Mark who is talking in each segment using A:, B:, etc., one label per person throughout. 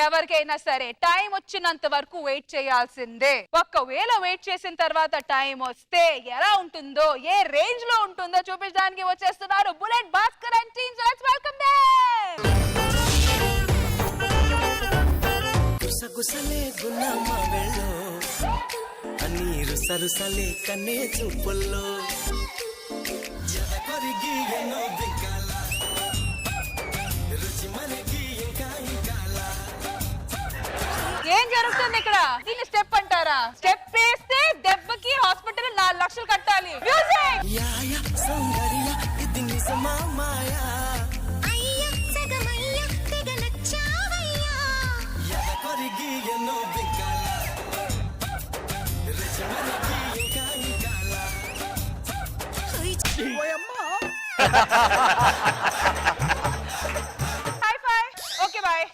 A: ఎవరికైనా సరే టైం వచ్చినంత వరకు వెయిట్ చేయాల్సిందే. ఒక్కవేళ వెయిట్ చేసిన తర్వాత టైం వస్తే ఎలా ఉంటుందో, ఏ రేంజ్ లో ఉంటుందో చూపించడానికి వచ్చేస్తున్నారు Bullet Bhaskar and team. Let's welcome them.
B: గుసగుసలే గున్నమ్మ వెళ్ళు అన్నీరు సరుసలే కన్నే చూపుల్లో జదకొరిగి ఎన్నో దిక్కాల రుచి మనకి ఇంకా ఇంకాల.
A: ఏం జరుగుతుంది ఇక్కడ? దీన్ని స్టెప్ అంటారా? స్టెప్ వేస్తే దెబ్బకి హాస్పిటల్ 4 లక్షలు కట్టాలి. మ్యూజిక్
B: యాయ సౌందర్య ఇది నిజమా మాయా
C: అయ్యా సగమయ్యా తెగ నచ్చావయ్యా
B: జదకొరిగి ఎన్నో దిక్కాల రుచి మనకి ఇంకా ఇంకాల.
A: Hi five. Okay bye.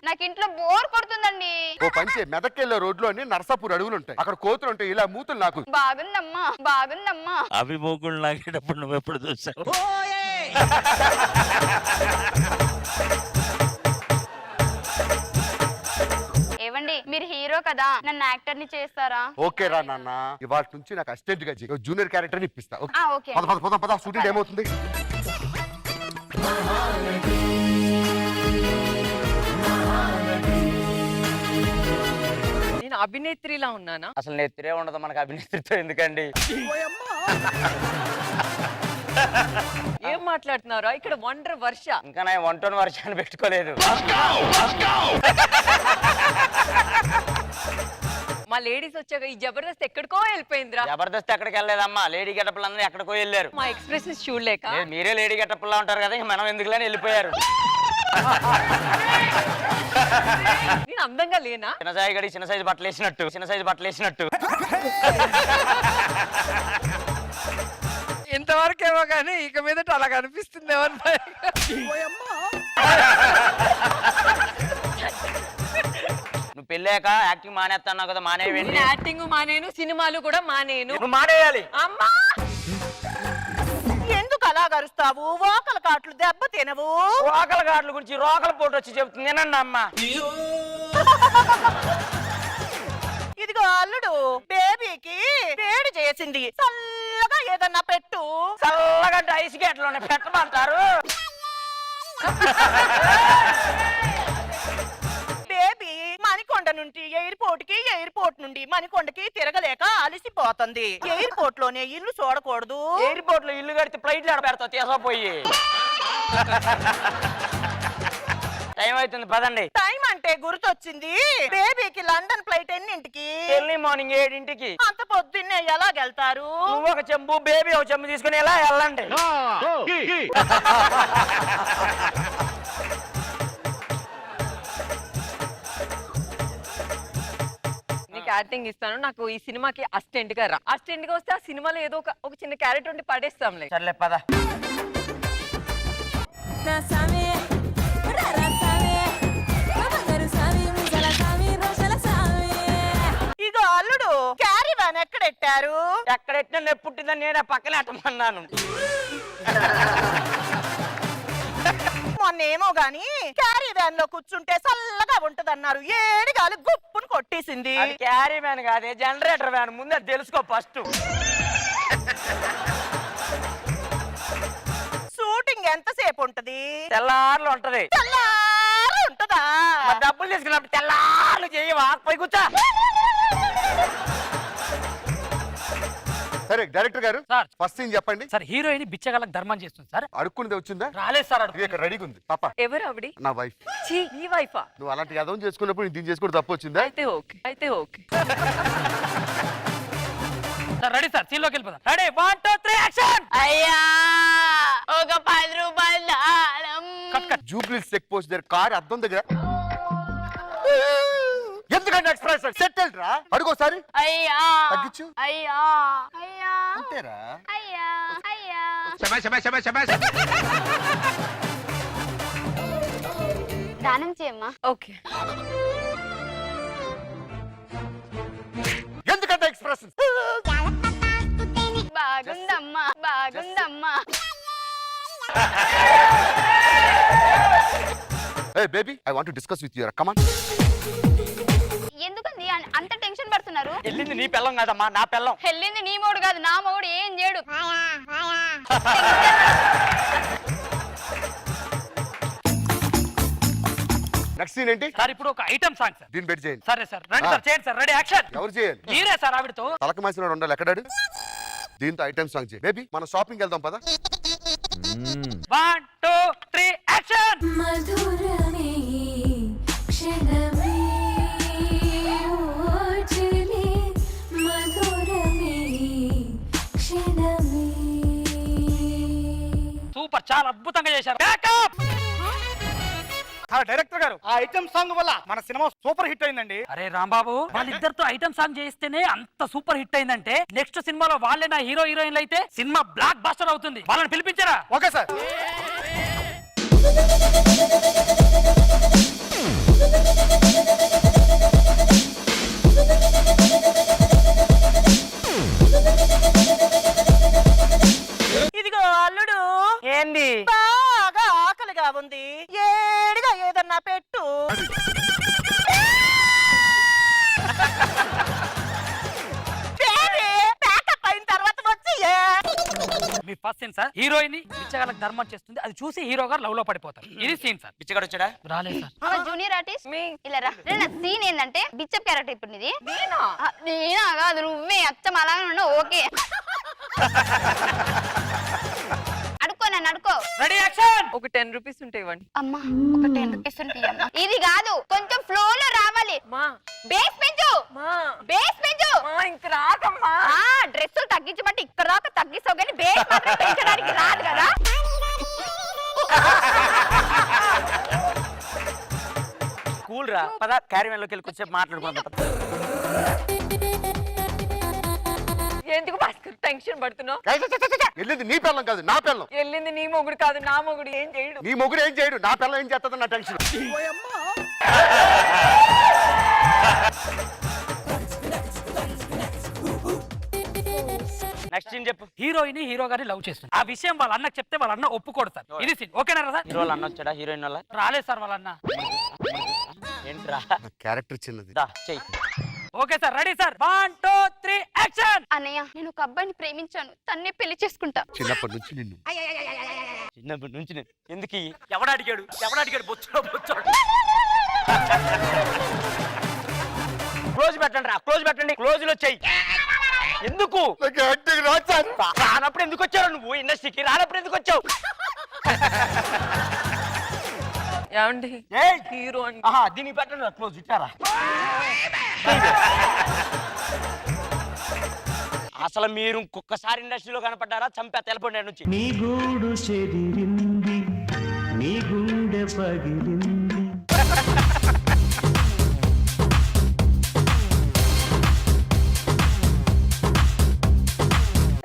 D: నాకు ఇంట్లో బోర్ కొడుతుందండి.
E: ఓ పంచే మెదక్కెళ్ళే రోడ్లో నర్సాపూర్ అడవులు ఉంటాయి. అక్కడ కోతులు ఉంటాయి. ఇలా మూతులు నాకు
D: బాగుందమ్మా బాగుందమ్మా.
F: అవి మూకులు లాగేటప్పుడు నువ్వు ఎప్పుడు చూసావు?
D: ఏవండి మీరు హీరో కదా, నన్ను యాక్టర్ ని చేస్తారా?
E: ఓకే రా నాన్న, ఇవాళ నుంచి నాకు అసిస్టెంట్ గా జూనియర్ క్యారెక్టర్ ఇప్పిస్తా.
D: ఓకే.
E: పద పద పద పద. షూటింగ్ ఏమవుతుంది?
G: నేను అభినేత్రిలా ఉన్నానా?
H: అసలు నెత్తిరే ఉండదు మనకు అభినేత్రితో ఎందుకండి?
G: ఏం మాట్లాడుతున్నారా? ఇక్కడ వండర్ వర్ష.
H: ఇంకా నా 1 వర్షాన్ని పెట్టుకోలేదు.
G: మా లేడీస్ వచ్చాక ఈ జబర్దస్త్ ఎక్కడికో వెళ్ళిపోయిందిరా.
H: జబర్దస్త్ ఎక్కడికి వెళ్ళలేదమ్మా, లేడీ గెటప్లు అందరూ ఎక్కడికో వెళ్ళారు.
G: మా ఎక్స్ప్రెషన్స్ చూడలేక.
H: మీరే లేడీ గెటప్లా ఉంటారు కదా, మనం ఎందుకులని వెళ్ళిపోయారు.
G: నేను అందంగా లేనా?
H: చిన్నసాయి గడి చిన్న సైజు బట్టలు వేసినట్టు.
G: ఇంతవరకేమో కానీ ఇక మీదట అలా కనిపిస్తుంది.
H: నువ్వు పెళ్ళాక యాక్టింగ్ మానేస్తాన్నావు కదా, మానేయండి.
G: యాక్టింగ్ మానేను, సినిమాలు కూడా మానేను.
H: నువ్వు మానేయాలి.
G: అమ్మా
I: ఎందుకు అలా గరుస్తావు? ఓకల కాట్లు దెబ్బ తినవు.
H: రోకల గాడ్ల గురించి రోకల పోటు వచ్చి చెబుతుంది నేనండి అమ్మా.
I: ఇదిగో అల్లుడు, బేబీకి వేడి చేసింది, చల్లగా ఏదన్నా పెట్టు.
H: చల్లగా ఐస్ గేట్లోనే పెట్టమంటారు.
I: బేబీ మణికొండ నుండి ఎయిర్పోర్ట్ నుండి మణికొండకి తిరగలేక అలసిపోతుంది. ఎయిర్పోర్ట్ లోనే ఇల్లు చూడకూడదు.
H: ఎయిర్పోర్ట్ లో ఇల్లు కడితే ఫ్లైట్లు పెడతావు తీసపోయి. టైం అవుతుంది పదండి.
I: టైం అంటే గుర్తొచ్చింది, బేబీకి లండన్ ఫ్లైట్ ఎన్నింటికి?
H: ఎర్లీ మార్నింగ్ 7
I: అంత పొద్దున్నే ఎలాగెళ్తారు?
H: నువ్వు ఒక చెంబు, బేబీ ఒక చెంబు తీసుకుని ఎలా వెళ్ళండి.
G: నీకు యాక్టింగ్ ఇస్తాను, నాకు ఈ సినిమాకి అసిస్టెంట్ గా రా. అసిస్టెంట్ గా వస్తే ఆ సినిమాలో ఏదో ఒక చిన్న క్యారెక్టర్ ఉండి పడేస్తాంలే.
H: సర్లే పద.
I: ఇగో అల్లుడు, క్యారీ వ్యాన్ ఎక్కడెట్టారు?
H: ఎక్కడెట్టినా నెప్పుట్టిందని నేను పక్కనే అట్టమన్నాను.
I: మొన్నేమో గాని క్యారీ వ్యాన్ లో కూర్చుంటే చల్లగా ఉంటదన్నారు, ఏడిగాలి గుప్పును కొట్టేసింది.
H: అది క్యారీ వ్యాన్ కాదే, జనరేటర్ వ్యాన్. ముందు అది తెలుసుకో ఫస్ట్.
I: షూటింగ్ ఎంతసేపు ఉంటది?
H: తెల్లార్లు ఉంటది.
I: తెల్లారు ఉంటదా?
H: మరి డబ్బులు తీసుకున్నప్పుడు తెల్లార్లు చేయవా? పోయి కూర్చో.
E: సరే డైరెక్టర్ గారు,
J: సార్
E: ఫస్ట్ సీన్ చెప్పండి.
J: సార్ హీరోయిన్ బిచ్చగాళ్ళకి ధర్మం చేస్తుంది సార్.
E: అడుక్కునేది వచ్చిందా?
J: రాలేదు సార్.
E: ఇది ఇక్కడ రెడీగా ఉంది. పాప
G: ఎవరు ఆవిడి?
E: నా వైఫ్.
G: ఛీ, నీ వైఫా?
E: నువ్వు అలాంటి యదవం చేసుకున్నప్పుడు దీన్ని చేసుకోవడం తప్పు వచ్చిందా?
G: అయితే okay.
J: Sir ready sir, scene లోకి వెళ్ళిపోదాం. Ready 1 2 3 action.
D: అయ్యా ఒక 10 రూపాయలు దానం.
E: జూబ్లీ చెక్ పోస్ట్ దగ్గర కారు అద్దం దగ్గర ఎందుకంటే ఎక్స్ప్రెస్ సెటిల్ రా. అడుగోసారి.
D: అయ్యా
E: తగ్గించు.
D: అయ్యా అయ్యా
E: అంతేరా.
D: అయ్యా అయ్యా. దానం చేయమ్మా.
G: ఓకే.
E: ఎందుకంటే ఎక్స్ప్రెస్
D: బాగుందమ్మా.
E: Hey baby, I want to discuss with you. Come on.
D: ఎందుకండి అంత టెన్షన్ పడుతున్నారు?
H: వెళ్ళింది నీ పిల్లం కదమ్మా, నా పిల్లం.
D: వెళ్ళింది నీ మూడు కాదు, నా మూడు ఏం చేయడు.
E: నెక్స్ట్ సీన్ ఏంటి?
J: సార్ ఇప్పుడు ఒక ఐటమ్ సాంగ్ సార్.
E: దీన్ని పెట్టి చేయండి.
J: సరే సార్, రండి సార్, చేయండి సార్. Ready action.
E: ఎవరు చేయాలి?
J: మీరే సార్ ఆవిడతో.
E: తలక మాసినాడు ఉండాలి ఎక్కడాడు. దీంతో ఐటమ్ సాంగ్ చేయి. బేబీ మనం షాపింగ్ వెళ్దాం పదా.
J: 1 2 3 యాక్షన్.
C: మధురమే క్షణమే ఓజలే మధురమే క్షణమే.
J: సూపర్, చాలా అద్భుతంగా చేశారు. బ్యాకప్.
K: డైరెక్టర్ గారు, ఆ ఐటమ్ సాంగ్ వల్ల మన సినిమా సూపర్ హిట్ అయిందండి.
J: అరే రాంబాబు, వాళ్ళిద్దరితో ఐటమ్ సాంగ్ చేస్తేనే అంత సూపర్ హిట్ అయిందంటే నెక్స్ట్ సినిమాలో వాళ్ళే నా హీరో హీరోయిన్లు అయితే సినిమా బ్లాక్ బస్టర్ అవుతుంది. వాళ్ళని పిలిపించారా?
K: Okay sir.
I: ఇదిగో అల్లుడు,
H: ఏంది?
I: బాగా ఆకలిగా ఉంది, ఏడిగా ఏదన్నా పెట్టు. ప్యాకప్ అయిన తర్వాత వచ్చి
J: మీ ఫస్ట్ సీన్ సార్, హీరోయిన్ బిచ్చగాళ్ళకి ధర్మం చేస్తుంది, అది చూసి హీరో గారు లవ్ లో పడిపోతారు. ఇది సీన్ సార్.
H: పిచ్చగాడు వచ్చాడా?
J: రాలేదు సార్.
D: జూనియర్ ఆర్టిస్ట్
G: మీ
D: ఇలా రా. నా సీన్ ఏంటంటే బిచ్చప్ క్యారెక్టర్ ఇప్పుడు నీది.
G: నేనా?
D: నేనా కాదు, నువ్వే అచ్చం అలాగే ఉన్నావు. ఓకే అడుక్కో, నన్ను అడుక్కో.
J: Ready action.
G: ఒక 10 రూపీస్ ఉంటే ఇవ్వండి.
D: అమ్మా ఒక 10 రూపీస్ ఉంటాయి అమ్మా. ఇది కాదు, కొంచెం ఫ్లో లో రావాలి.
G: మా
D: బేస్ పెంచు,
G: మా
D: బేస్ పెంచు.
G: మా ఇంక రాదమ్మా.
D: డ్రెస్సులు తగ్గించమంటే ఇక్కడ దాకా తగ్గిస్తావు కానీ బేస్ మాత్రం పెంచడానికి రాదు కదా.
H: కూల్ రా, పద క్యారీవెన్ లోకి వెళ్ళి కొంచెం మాట్లాడుకుందాం.
G: ఎందుకు భాస్కర్ టెన్షన్ పడుతున్నావు?
E: వెళ్ళింది నీ పిల్లం కాదు, నా పిల్లం.
G: వెళ్ళింది నీ మొగుడు కాదు, నా మొగుడు ఏం చేయడు.
E: నీ మొగుడు ఏం చేయడు, నా పిల్లం ఏం చేస్తుంది నా టెన్షన్.
H: నెక్స్ట్ సీన్ చెప్పు.
J: హీరోయిన్ హీరో గారిని లవ్ చేస్తుంది. ఆ విషయం వాళ్ళ అన్నకి చెప్తే వాళ్ళ అన్న ఒప్పుకోడు సార్. ఇది సీన్. ఓకేనా సార్?
H: హీరో అన్న వచ్చాడా? హీరోయిన్ వల్ల
J: రాలేదు సార్ వాళ్ళ అన్న.
H: ఏంట్రా?
E: క్యారెక్టర్ చిన్నది.
H: దా చెయ్యి.
J: Okay sir, ready sir. 1 2 3 action.
D: అన్నయ్య, నేను ఒక అబ్బాయిని ప్రేమించాను, తన్నే పెళ్లి చేసుకుంటా.
E: చిన్నప్పటి నుంచి నిన్ను.
H: చిన్నప్పటి నుంచి నేను ఎందుకు
J: ఎవడు అడిగాడు? బొచ్చులో బొచ్చాడు.
H: క్లోజ్ పెట్టండి రా, క్లోజ్ పెట్టండి. క్లోజ్ లో చెయ్యి. ఎందుకు రానప్పుడు ఎందుకు వచ్చావు నువ్వు? ఇండస్ట్రీకి రానప్పుడు ఎందుకు వచ్చావు?
G: ఏమండి హీరో అని
H: దీనికి పెట్టండి క్లోజ్ ఇచ్చారా? అసలు మీరు ఇంకొకసారి ఇండస్ట్రీలో కనపడ్డారా చంపా తెలపండి నుంచి.
B: నీ గూడు చెదిరింది, నీ గుండె పగిలింది.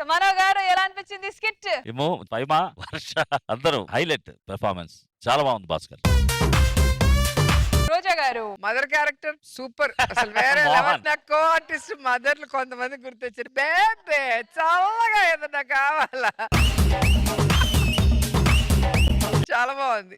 A: మనో గారు ఎలా అనిపించింది స్కిట్?
F: ఏమో పైమా వర్ష అందరూ హైలైట్ పెర్ఫార్మెన్స్ చాలా బాగుంది భాస్కర్.
A: రోజా గారు
L: మదర్ క్యారెక్టర్ సూపర్. అసలు వేరే లెవెల్. నాకు కో ఆర్టిస్ట్ మదర్లు కొంతమంది గుర్తొచ్చారు. బేబే చల్లగా ఏదన్నా కావాలా. చాలా బాగుంది.